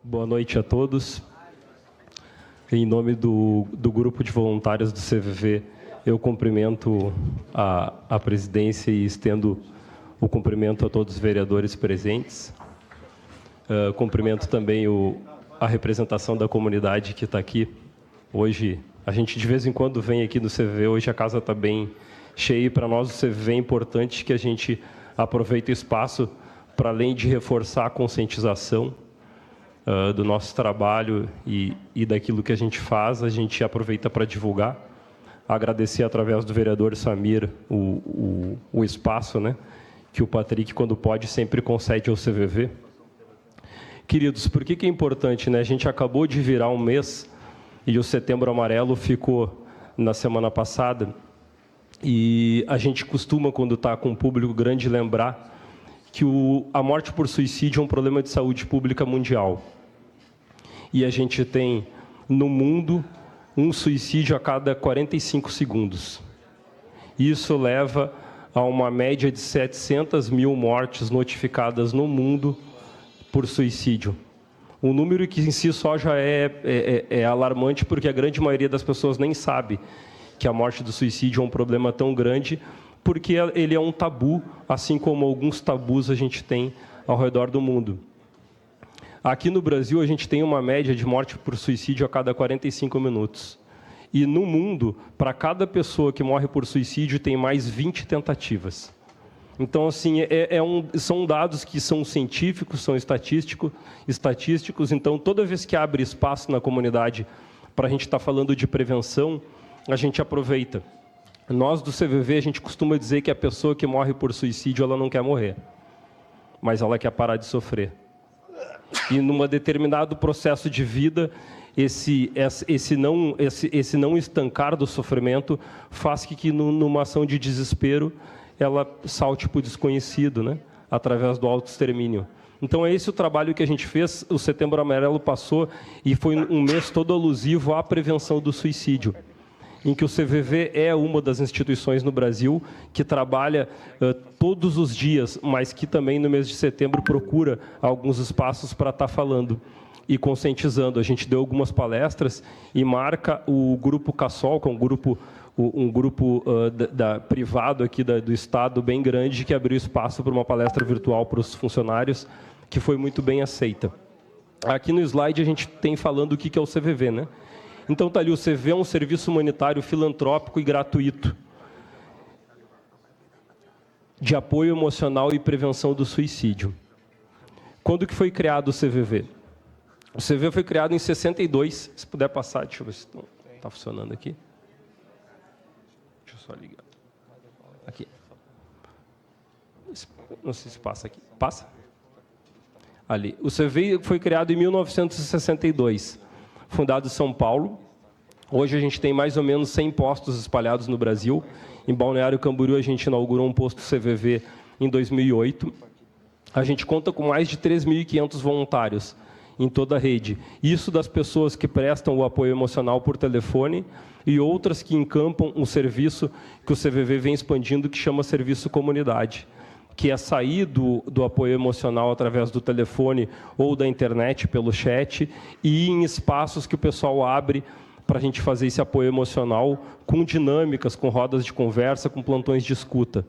Boa noite a todos. Em nome do grupo de voluntários do CVV, eu cumprimento a presidência e estendo o cumprimento a todos os vereadores presentes. Cumprimento também a representação da comunidade que está aqui. Hoje, a gente de vez em quando vem aqui no CVV, hoje a casa está bem cheia e para nós o CVV é importante que a gente aproveite o espaço para, além de reforçar a conscientização do nosso trabalho e daquilo que a gente aproveita para divulgar. Agradecer, através do vereador Samir, o espaço, né, que o Patrick, quando pode, sempre concede ao CVV. Queridos, por que é importante, né? A gente acabou de virar um mês e o Setembro Amarelo ficou na semana passada, e a gente costuma, quando está com um público grande, lembrar que a morte por suicídio é um problema de saúde pública mundial. E a gente tem, no mundo, um suicídio a cada 45 segundos. Isso leva a uma média de 700 mil mortes notificadas no mundo por suicídio. Um número que em si só já é alarmante, porque a grande maioria das pessoas nem sabe que a morte do suicídio é um problema tão grande, porque ele é um tabu, assim como alguns tabus a gente tem ao redor do mundo. Aqui no Brasil, a gente tem uma média de morte por suicídio a cada 45 minutos. E no mundo, para cada pessoa que morre por suicídio, tem mais 20 tentativas. Então, assim, são dados que são científicos, são estatísticos. Então, toda vez que abre espaço na comunidade para a gente estar falando de prevenção, a gente aproveita. Nós, do CVV, a gente costuma dizer que a pessoa que morre por suicídio, ela não quer morrer, mas ela quer parar de sofrer. E, num determinado processo de vida, esse não estancar do sofrimento faz que numa ação de desespero, ela salte para o desconhecido, né? Através do autoextermínio. Então, é esse o trabalho que a gente fez. O Setembro Amarelo passou e foi um mês todo alusivo à prevenção do suicídio, em que o CVV é uma das instituições no Brasil que trabalha todos os dias, mas que também no mês de setembro procura alguns espaços para estar falando e conscientizando. A gente deu algumas palestras e marca o Grupo Cassol, que é um grupo privado aqui do Estado, bem grande, que abriu espaço para uma palestra virtual para os funcionários, que foi muito bem aceita. Aqui no slide a gente tem falando o que é o CVV, né? Então, está ali, o CVV é um serviço humanitário filantrópico e gratuito de apoio emocional e prevenção do suicídio. Quando que foi criado o CVV? O CVV foi criado em 62. Se puder passar, deixa eu ver se está funcionando aqui. Deixa eu só ligar. Aqui. Não sei se passa aqui. Passa? Ali. O CVV foi criado em 1962. Fundado em São Paulo. Hoje a gente tem mais ou menos 100 postos espalhados no Brasil. Em Balneário Camboriú a gente inaugurou um posto CVV em 2008. A gente conta com mais de 3.500 voluntários em toda a rede. Isso das pessoas que prestam o apoio emocional por telefone e outras que encampam um serviço que o CVV vem expandindo, que chama Serviço Comunidade, que é sair do apoio emocional através do telefone ou da internet, pelo chat, e ir em espaços que o pessoal abre para a gente fazer esse apoio emocional com dinâmicas, com rodas de conversa, com plantões de escuta.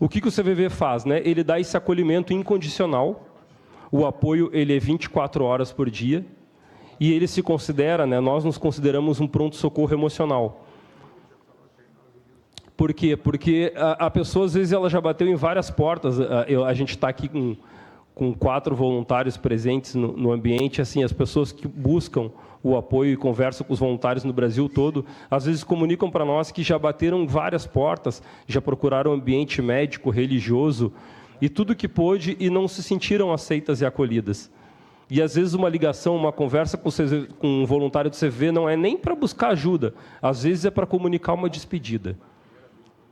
O que o CVV faz, né? Ele dá esse acolhimento incondicional, o apoio ele é 24 horas por dia, e ele se considera, né? Nós nos consideramos um pronto-socorro emocional. Por quê? Porque a pessoa, às vezes, ela já bateu em várias portas. A gente está aqui com 4 voluntários presentes no ambiente. Assim, as pessoas que buscam o apoio e conversam com os voluntários no Brasil todo, às vezes comunicam para nós que já bateram em várias portas, já procuraram ambiente médico, religioso, e tudo que pôde, e não se sentiram aceitas e acolhidas. E, às vezes, uma ligação, uma conversa com um voluntário do CVV não é nem para buscar ajuda, às vezes é para comunicar uma despedida.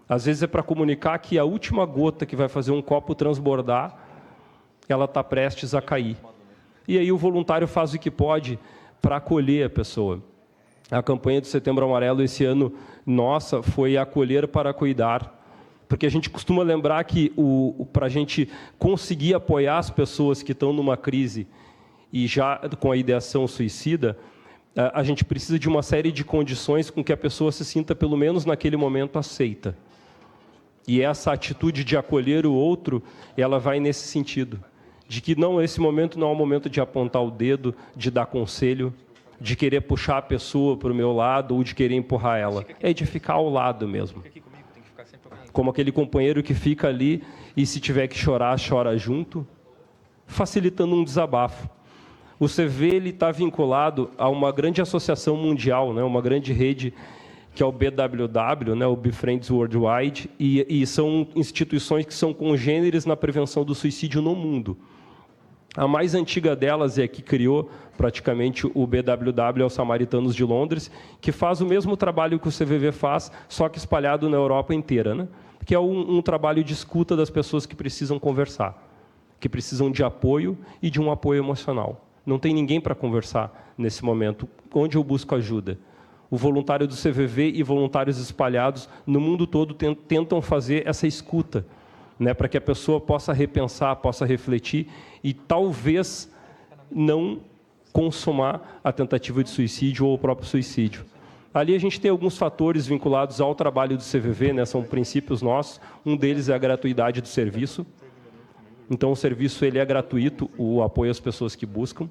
Às vezes é para comunicar que a última gota que vai fazer um copo transbordar, ela está prestes a cair. E aí o voluntário faz o que pode para acolher a pessoa. A campanha do Setembro Amarelo esse ano, nossa, foi acolher para cuidar. Porque a gente costuma lembrar que para a gente conseguir apoiar as pessoas que estão numa crise e já com a ideação suicida, a gente precisa de uma série de condições com que a pessoa se sinta, pelo menos naquele momento, aceita. E essa atitude de acolher o outro, ela vai nesse sentido, de que não, esse momento não é um momento de apontar o dedo, de dar conselho, de querer puxar a pessoa para o meu lado ou de querer empurrar ela. É de ficar ao lado mesmo. Como aquele companheiro que fica ali e, se tiver que chorar, chora junto, facilitando um desabafo. O CVV está vinculado a uma grande associação mundial, né, uma grande rede, que é o BWW, né, o Befriends Worldwide, e são instituições que são congêneres na prevenção do suicídio no mundo. A mais antiga delas é a que criou praticamente o BWW, é o Samaritanos de Londres, que faz o mesmo trabalho que o CVV faz, só que espalhado na Europa inteira, né? Que é um trabalho de escuta das pessoas que precisam conversar, que precisam de apoio e de um apoio emocional. Não tem ninguém para conversar nesse momento. Onde eu busco ajuda? O voluntário do CVV e voluntários espalhados no mundo todo tentam fazer essa escuta, né, para que a pessoa possa repensar, possa refletir e talvez não consumar a tentativa de suicídio ou o próprio suicídio. Ali a gente tem alguns fatores vinculados ao trabalho do CVV, né, são princípios nossos. Um deles é a gratuidade do serviço. Então, o serviço ele é gratuito, o apoio às pessoas que buscam.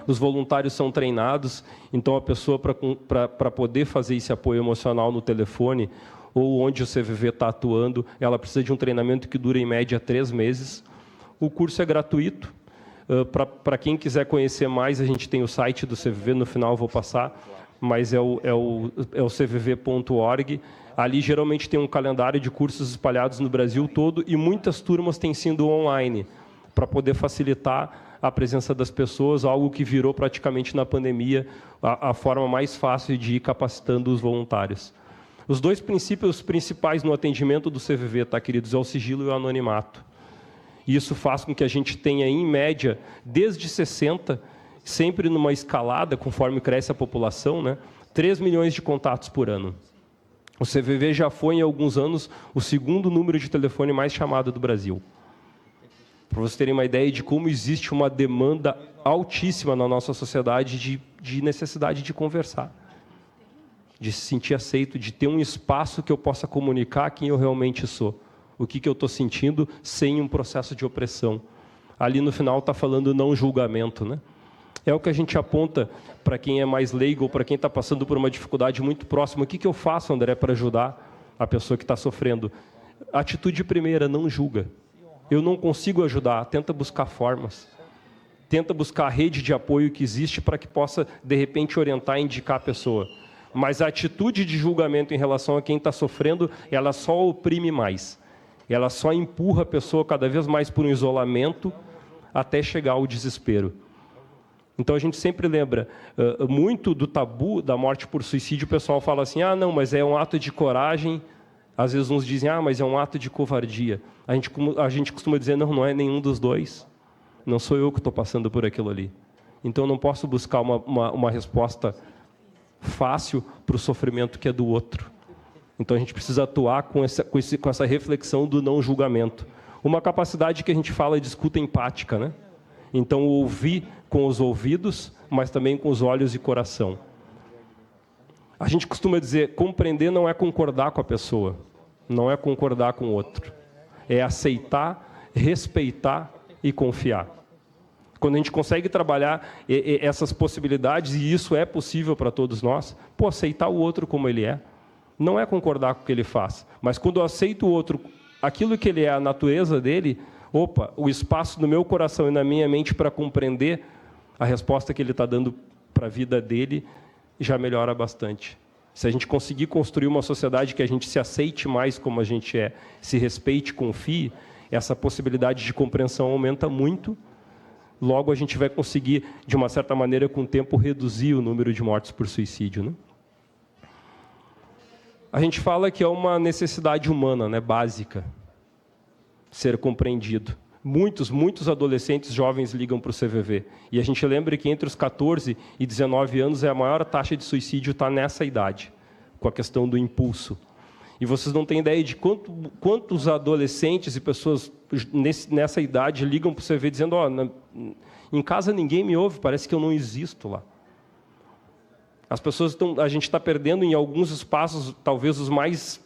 Os voluntários são treinados, então a pessoa, para poder fazer esse apoio emocional no telefone ou onde o CVV está atuando, ela precisa de um treinamento que dura, em média, 3 meses. O curso é gratuito. Para quem quiser conhecer mais, a gente tem o site do CVV, no final eu vou passar, mas é o cvv.org. Ali, geralmente, tem um calendário de cursos espalhados no Brasil todo e muitas turmas têm sido online, para poder facilitar a presença das pessoas, algo que virou praticamente na pandemia a forma mais fácil de ir capacitando os voluntários. Os 2 princípios principais no atendimento do CVV, tá, queridos, é o sigilo e o anonimato. E isso faz com que a gente tenha, em média, desde 60, sempre numa escalada, conforme cresce a população, né, 3 milhões de contatos por ano. O CVV já foi, em alguns anos, o 2º número de telefone mais chamado do Brasil. Para vocês terem uma ideia de como existe uma demanda altíssima na nossa sociedade de necessidade de conversar, de se sentir aceito, de ter um espaço que eu possa comunicar quem eu realmente sou, o que eu estou sentindo, sem um processo de opressão. Ali no final está falando não julgamento, né? É o que a gente aponta para quem é mais leigo ou para quem está passando por uma dificuldade muito próxima. O que eu faço, André, para ajudar a pessoa que está sofrendo? Atitude primeira, não julga. Eu não consigo ajudar, tenta buscar formas. Tenta buscar a rede de apoio que existe para que possa, de repente, orientar e indicar a pessoa. Mas a atitude de julgamento em relação a quem está sofrendo, ela só oprime mais. Ela só empurra a pessoa cada vez mais por um isolamento até chegar ao desespero. Então, a gente sempre lembra muito do tabu da morte por suicídio. O pessoal fala assim, não, mas é um ato de coragem. Às vezes uns dizem, mas é um ato de covardia. A gente costuma dizer, não é nenhum dos dois. Não sou eu que estou passando por aquilo ali. Então, eu não posso buscar uma resposta fácil para o sofrimento que é do outro. Então, a gente precisa atuar com essa reflexão do não julgamento. Uma capacidade que a gente fala de escuta empática, né? Então, ouvir com os ouvidos, mas também com os olhos e coração. A gente costuma dizer, compreender não é concordar com a pessoa, não é concordar com o outro. É aceitar, respeitar e confiar. Quando a gente consegue trabalhar essas possibilidades, e isso é possível para todos nós, aceitar o outro como ele é, não é concordar com o que ele faz, mas quando eu aceito o outro, aquilo que ele é, a natureza dele, o espaço no meu coração e na minha mente para compreender a resposta que ele está dando para a vida dele, já melhora bastante. Se a gente conseguir construir uma sociedade que a gente se aceite mais como a gente é, se respeite, confie, essa possibilidade de compreensão aumenta muito. Logo, a gente vai conseguir, de uma certa maneira, com o tempo, reduzir o número de mortes por suicídio, né? A gente fala que é uma necessidade humana, né, básica, ser compreendido. Muitos adolescentes jovens ligam para o CVV. E a gente lembra que entre os 14 e 19 anos a maior taxa de suicídio está nessa idade, com a questão do impulso. E vocês não têm ideia de quantos adolescentes e pessoas nessa idade ligam para o CV dizendo: em casa ninguém me ouve, parece que eu não existo lá. As pessoas a gente está perdendo em alguns espaços, talvez os mais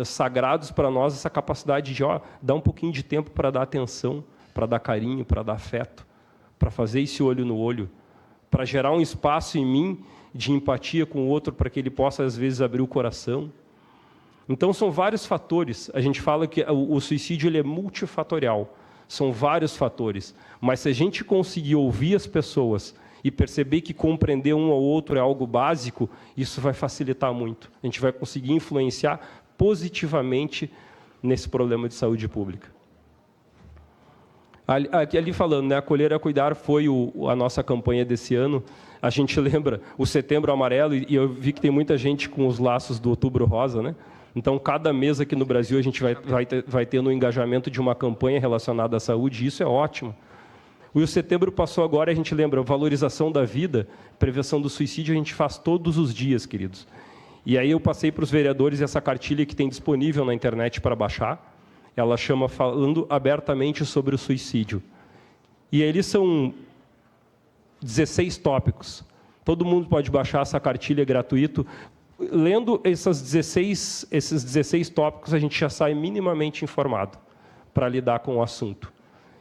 sagrados para nós, essa capacidade de dar um pouquinho de tempo para dar atenção, para dar carinho, para dar afeto, para fazer esse olho no olho, para gerar um espaço em mim de empatia com o outro, para que ele possa, às vezes, abrir o coração. Então, são vários fatores. A gente fala que o suicídio ele é multifatorial. São vários fatores. Mas se a gente conseguir ouvir as pessoas e perceber que compreender um ao outro é algo básico, isso vai facilitar muito. A gente vai conseguir influenciar positivamente nesse problema de saúde pública. Ali falando, né, Acolher é Cuidar foi a nossa campanha desse ano. A gente lembra o Setembro Amarelo, e eu vi que tem muita gente com os laços do Outubro Rosa, né? Então, cada mês aqui no Brasil, a gente vai tendo um engajamento de uma campanha relacionada à saúde, e isso é ótimo. O Setembro passou agora, a gente lembra, valorização da vida, prevenção do suicídio, a gente faz todos os dias, queridos. E aí eu passei para os vereadores essa cartilha que tem disponível na internet para baixar. Ela chama Falando Abertamente sobre o Suicídio. E eles são 16 tópicos. Todo mundo pode baixar essa cartilha, é gratuito. Lendo esses 16 tópicos, a gente já sai minimamente informado para lidar com o assunto.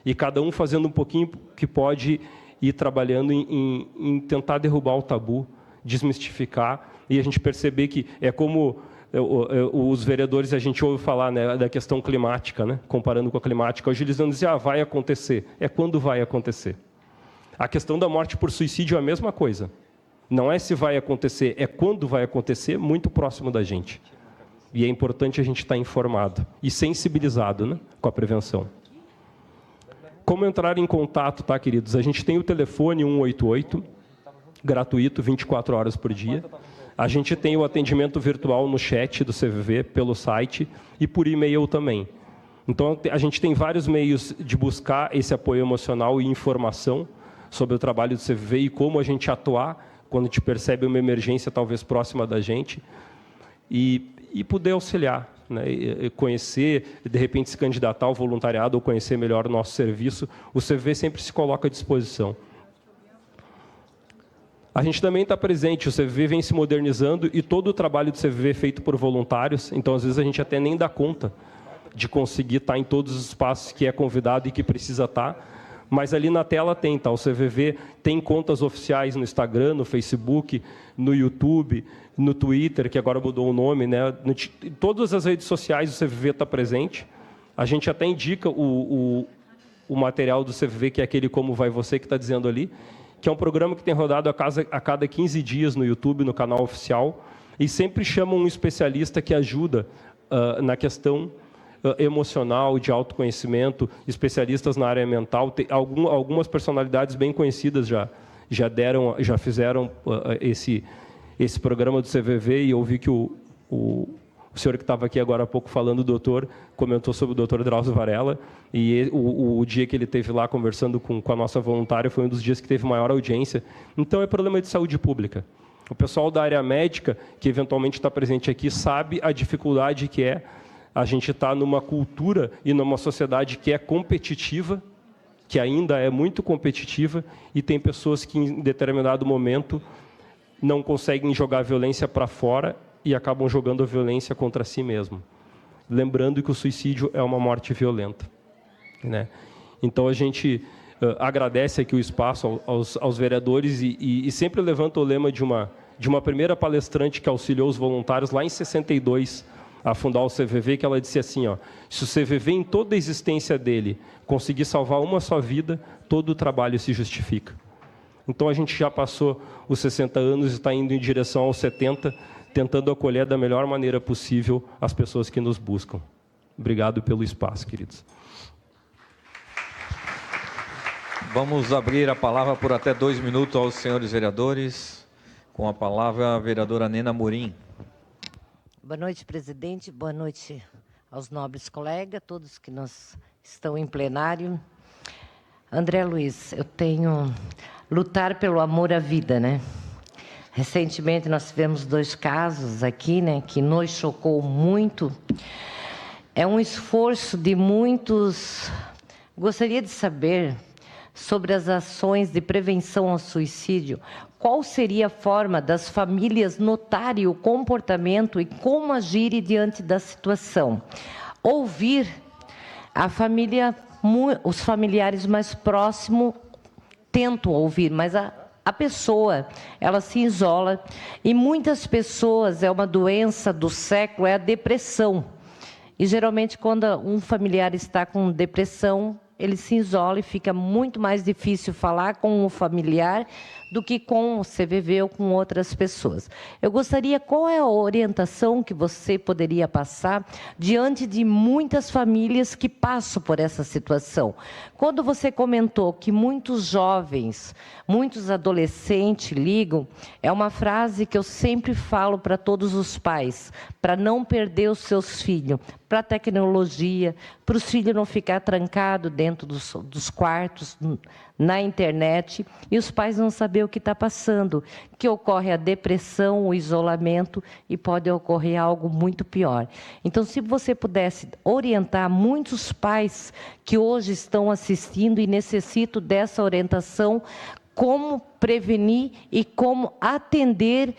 E cada um fazendo um pouquinho que pode ir trabalhando em tentar derrubar o tabu, desmistificar, e a gente perceber que é como os vereadores, a gente ouve falar, né, da questão climática, né, comparando com a climática. Hoje eles vão dizer, vai acontecer. É quando vai acontecer. A questão da morte por suicídio é a mesma coisa. Não é se vai acontecer, é quando vai acontecer, muito próximo da gente. E é importante a gente estar informado e sensibilizado, né, com a prevenção. Como entrar em contato, tá, queridos? A gente tem o telefone 188, gratuito, 24 horas por dia. A gente tem o atendimento virtual no chat do CVV, pelo site e por e-mail também. Então, a gente tem vários meios de buscar esse apoio emocional e informação sobre o trabalho do CVV e como a gente atuar quando a gente percebe uma emergência talvez próxima da gente e poder auxiliar, né? E conhecer, de repente se candidatar ao voluntariado ou conhecer melhor o nosso serviço. O CVV sempre se coloca à disposição. A gente também está presente, o CVV vem se modernizando e todo o trabalho do CVV é feito por voluntários, então às vezes a gente até nem dá conta de conseguir estar em todos os espaços que é convidado e que precisa estar, mas ali na tela tem, tá? O CVV tem contas oficiais no Instagram, no Facebook, no YouTube, no Twitter, que agora mudou o nome, né? Em todas as redes sociais o CVV está presente. A gente até indica o material do CVV, que é aquele Como Vai Você, que está dizendo ali, que é um programa que tem rodado a cada 15 dias no YouTube, no canal oficial, e sempre chamam um especialista que ajuda na questão emocional, de autoconhecimento, especialistas na área mental. Algumas personalidades bem conhecidas já fizeram esse programa do CVV, e eu vi que o senhor que estava aqui agora há pouco falando, o doutor, comentou sobre o doutor Drauzio Varela, e o dia que ele esteve lá conversando com a nossa voluntária foi um dos dias que teve maior audiência. Então, é problema de saúde pública. O pessoal da área médica, que eventualmente está presente aqui, sabe a dificuldade que é a gente estar numa cultura e numa sociedade que é competitiva, que ainda é muito competitiva, e tem pessoas que, em determinado momento, não conseguem jogar a violência para fora e acabam jogando a violência contra si mesmo. Lembrando que o suicídio é uma morte violenta, né? Então, a gente agradece aqui o espaço aos vereadores e sempre levanta o lema de uma primeira palestrante que auxiliou os voluntários lá em 62 a fundar o CVV, que ela disse assim, se o CVV, em toda a existência dele, conseguir salvar uma só vida, todo o trabalho se justifica. Então, a gente já passou os 60 anos e está indo em direção aos 70, tentando acolher da melhor maneira possível as pessoas que nos buscam. Obrigado pelo espaço, queridos. Vamos abrir a palavra por até 2 minutos aos senhores vereadores. Com a palavra, a vereadora Nena Morim. Boa noite, presidente. Boa noite aos nobres colegas, todos que estão em plenário. André Luiz, eu tenho lutar pelo amor à vida, né? Recentemente nós tivemos 2 casos aqui, né, que nos chocou muito. É um esforço de muitos. Gostaria de saber sobre as ações de prevenção ao suicídio. Qual seria a forma das famílias notarem o comportamento e como agirem diante da situação? Ouvir a família, os familiares mais próximos tentam ouvir, mas a pessoa, ela se isola. E muitas pessoas, é uma doença do século, é a depressão. E geralmente quando um familiar está com depressão, ele se isola e fica muito mais difícil falar com o familiar do que com o CVV ou com outras pessoas. Eu gostaria, qual é a orientação que você poderia passar diante de muitas famílias que passam por essa situação? Quando você comentou que muitos jovens, muitos adolescentes ligam, é uma frase que eu sempre falo para todos os pais, para não perder os seus filhos, para a tecnologia, para os filhos não ficar trancados dentro dos quartos, na internet, e os pais não saber o que está passando, que ocorre a depressão, o isolamento, e pode ocorrer algo muito pior. Então, se você pudesse orientar muitos pais que hoje estão assistindo e necessitam dessa orientação, como prevenir e como atender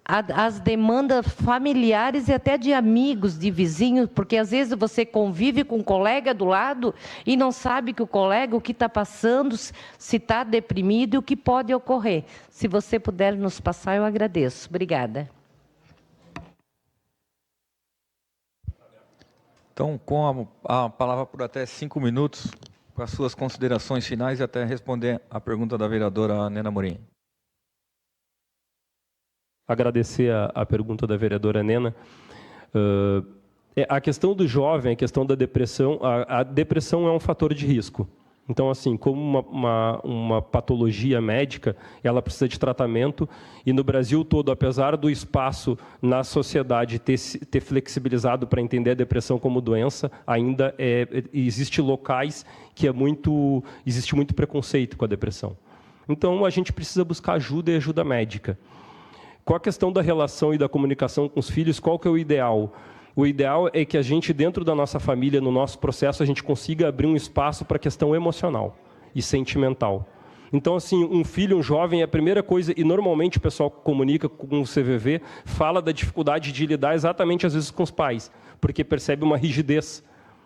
as demandas familiares e até de amigos, de vizinhos, porque às vezes você convive com um colega do lado e não sabe que o colega, o que está passando, se está deprimido e o que pode ocorrer. Se você puder nos passar, eu agradeço. Obrigada. Então, com a palavra por até 5 minutos, com as suas considerações finais e até responder a pergunta da vereadora Nena Morim. Agradecer a pergunta da vereadora Nena. A questão do jovem, a questão da depressão, a depressão é um fator de risco. Então, assim, como uma patologia médica, ela precisa de tratamento, e no Brasil todo, apesar do espaço na sociedade ter flexibilizado para entender a depressão como doença, ainda existe locais que existe muito preconceito com a depressão. Então, a gente precisa buscar ajuda e ajuda médica. Com a questão da relação e da comunicação com os filhos, qual que é o ideal? O ideal é que a gente, dentro da nossa família, no nosso processo, a gente consiga abrir um espaço para a questão emocional e sentimental. Então, assim, um filho, um jovem, a primeira coisa, e normalmente o pessoal que comunica com o CVV, fala da dificuldade de lidar exatamente, às vezes, com os pais, porque percebe uma rigidez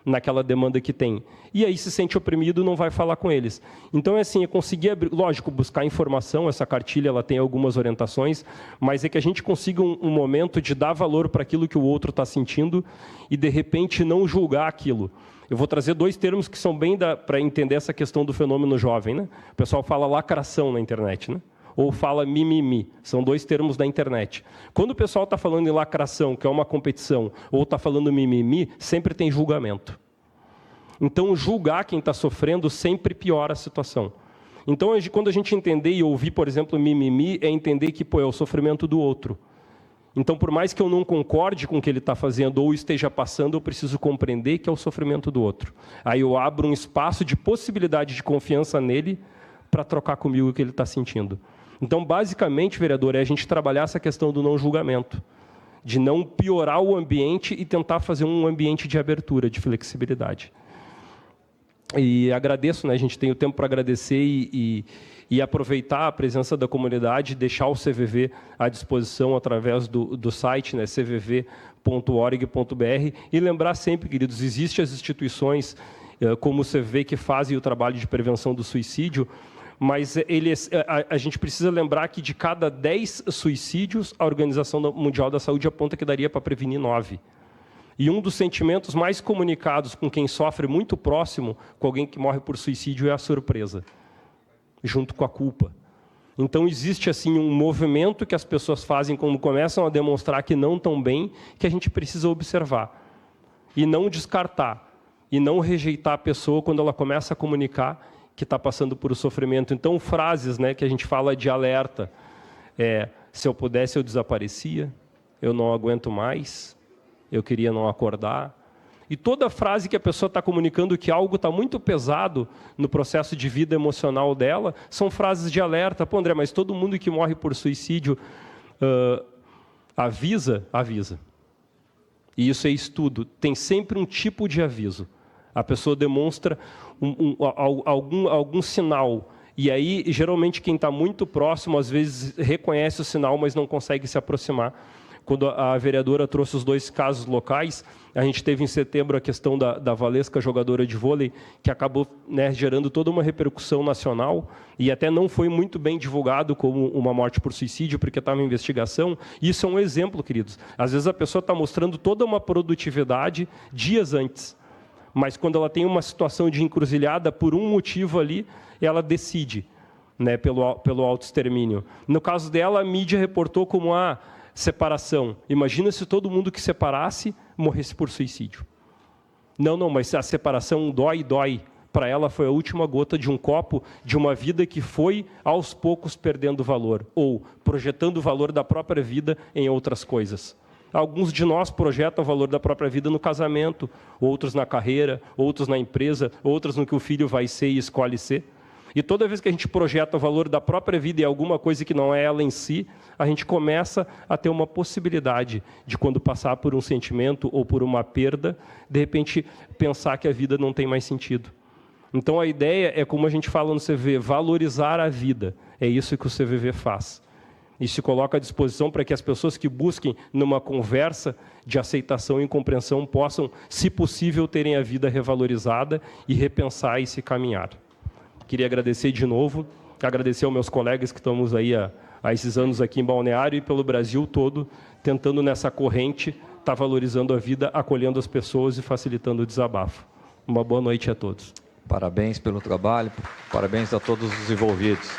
naquela demanda que tem. E aí se sente oprimido, não vai falar com eles. Então, é assim, é conseguir, lógico, buscar informação, essa cartilha ela tem algumas orientações, mas é que a gente consiga um momento de dar valor para aquilo que o outro está sentindo e, de repente, não julgar aquilo. Eu vou trazer 2 termos que são bem para entender essa questão do fenômeno jovem, né? O pessoal fala lacração na internet, né? Ou fala mimimi, são 2 termos da internet. Quando o pessoal está falando em lacração, que é uma competição, ou está falando mimimi, sempre tem julgamento. Então, julgar quem está sofrendo sempre piora a situação. Então, quando a gente entender e ouvir, por exemplo, mimimi, é entender que é o sofrimento do outro. Então, por mais que eu não concorde com o que ele está fazendo ou esteja passando, eu preciso compreender que é o sofrimento do outro. Aí eu abro um espaço de possibilidade de confiança nele para trocar comigo o que ele está sentindo. Então, basicamente, vereador, é a gente trabalhar essa questão do não julgamento, de não piorar o ambiente e tentar fazer um ambiente de abertura, de flexibilidade. E agradeço, né? A gente tem o tempo para agradecer e aproveitar a presença da comunidade, deixar o CVV à disposição através do site, né? cvv.org.br, e lembrar sempre, queridos, existem as instituições como o CVV que fazem o trabalho de prevenção do suicídio, mas a gente precisa lembrar que de cada 10 suicídios, a Organização Mundial da Saúde aponta que daria para prevenir 9. E um dos sentimentos mais comunicados com quem sofre muito próximo, com alguém que morre por suicídio, é a surpresa, junto com a culpa. Então, existe assim um movimento que as pessoas fazem quando começam a demonstrar que não estão bem, que a gente precisa observar. E não descartar. E não rejeitar a pessoa quando ela começa a comunicar que está passando por um sofrimento. Então, frases, né, que a gente fala de alerta. Se eu pudesse, eu desaparecia. Eu não aguento mais. Eu queria não acordar. E toda frase que a pessoa está comunicando que algo está muito pesado no processo de vida emocional dela, são frases de alerta. Pô, André, mas todo mundo que morre por suicídio avisa? Avisa. E isso é estudo. Tem sempre um tipo de aviso. A pessoa demonstra algum sinal. E aí, geralmente, quem está muito próximo, às vezes, reconhece o sinal, mas não consegue se aproximar. Quando a vereadora trouxe os 2 casos locais, a gente teve em setembro a questão da Valesca, jogadora de vôlei, que acabou, né, gerando toda uma repercussão nacional, e até não foi muito bem divulgado como uma morte por suicídio, porque estava em investigação. Isso é um exemplo, queridos. Às vezes a pessoa está mostrando toda uma produtividade dias antes, mas quando ela tem uma situação de encruzilhada, por um motivo ali, ela decide, né, pelo autoextermínio. No caso dela, a mídia reportou como a separação. Imagina se todo mundo que separasse morresse por suicídio. Não, mas a separação dói. Para ela foi a última gota de um copo de uma vida que foi, aos poucos, perdendo valor, ou projetando o valor da própria vida em outras coisas. Alguns de nós projetam o valor da própria vida no casamento, outros na carreira, outros na empresa, outros no que o filho vai ser e escolhe ser. E toda vez que a gente projeta o valor da própria vida em alguma coisa que não é ela em si, a gente começa a ter uma possibilidade de, quando passar por um sentimento ou por uma perda, de repente pensar que a vida não tem mais sentido. Então a ideia é, como a gente fala no CVV, valorizar a vida. É isso que o CVV faz. E se coloca à disposição para que as pessoas que busquem numa conversa de aceitação e compreensão possam, se possível, terem a vida revalorizada e repensar esse caminhar. Queria agradecer de novo, agradecer aos meus colegas que estamos aí há esses anos aqui em Balneário e pelo Brasil todo, tentando nessa corrente estar valorizando a vida, acolhendo as pessoas e facilitando o desabafo. Uma boa noite a todos. Parabéns pelo trabalho, parabéns a todos os envolvidos.